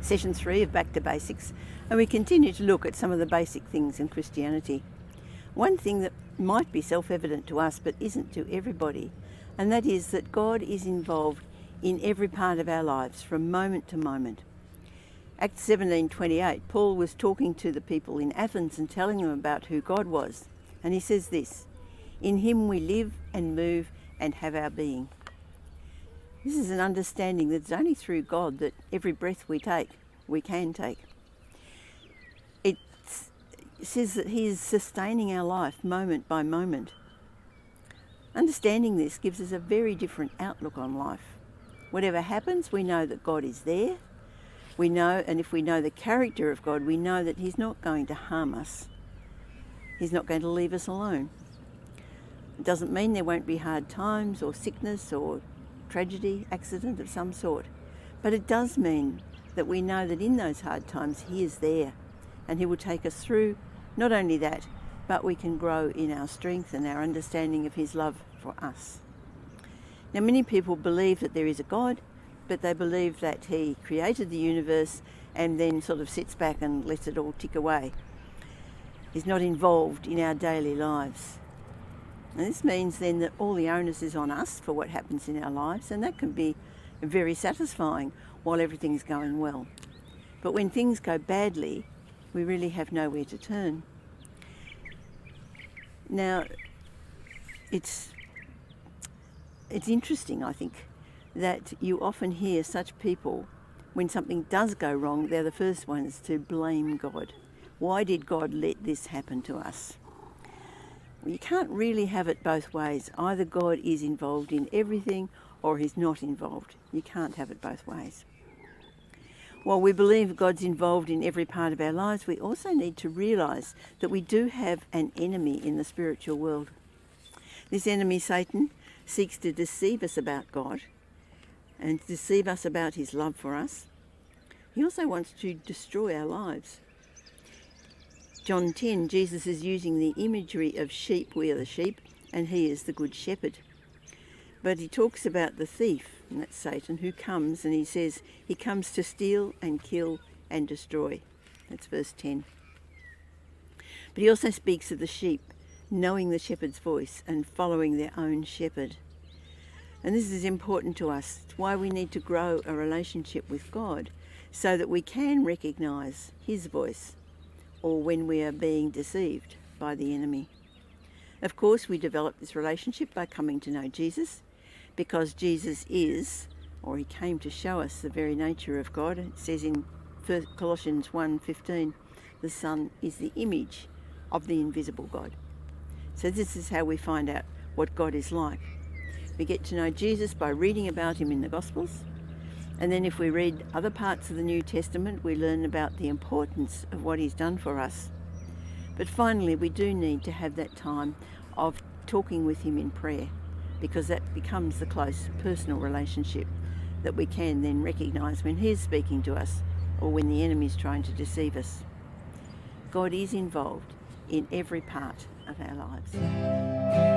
session 3 of Back to Basics, and we continue to look at some of the basic things in Christianity. One thing that might be self-evident to us but isn't to everybody, and that is that God is involved in every part of our lives from moment to moment. Acts 17:28, Paul was talking to the people in Athens and telling them about who God was, and he says this, "In him we live and move and have our being." This is an understanding that it's only through God that every breath we take, we can take. It says that he is sustaining our life moment by moment. Understanding this gives us a very different outlook on life. Whatever happens, we know that God is there. We know, and if we know the character of God, we know that he's not going to harm us. He's not going to leave us alone. It doesn't mean there won't be hard times or sickness or tragedy, accident of some sort. But it does mean that we know that in those hard times he is there and he will take us through. Not only that, but we can grow in our strength and our understanding of his love for us. Now, many people believe that there is a God, but they believe that he created the universe and then sort of sits back and lets it all tick away. He's not involved in our daily lives. And this means then that all the onus is on us for what happens in our lives, and that can be very satisfying while everything's going well. But when things go badly, we really have nowhere to turn. Now, it's interesting, I think, that you often hear such people, when something does go wrong, they're the first ones to blame God. Why did God let this happen to us? Well, you can't really have it both ways. Either God is involved in everything or he's not involved. You can't have it both ways. While we believe God's involved in every part of our lives, we also need to realise that we do have an enemy in the spiritual world. This enemy, Satan, seeks to deceive us about God and deceive us about his love for us. He also wants to destroy our lives. John 10, Jesus is using the imagery of sheep. We are the sheep, and he is the good shepherd. But he talks about the thief, and that's Satan, who comes, and he says he comes to steal and kill and destroy. That's verse 10. But he also speaks of the sheep, knowing the shepherd's voice and following their own shepherd. And this is important to us. It's why we need to grow a relationship with God so that we can recognise his voice or when we are being deceived by the enemy. Of course, we develop this relationship by coming to know Jesus because Jesus is, or he came to show us the very nature of God. It says in Colossians 1:15, the Son is the image of the invisible God. So this is how we find out what God is like. We get to know Jesus by reading about him in the Gospels. And then if we read other parts of the New Testament, we learn about the importance of what he's done for us. But finally, we do need to have that time of talking with him in prayer, because that becomes the close personal relationship that we can then recognise when he is speaking to us or when the enemy is trying to deceive us. God is involved in every part of our lives.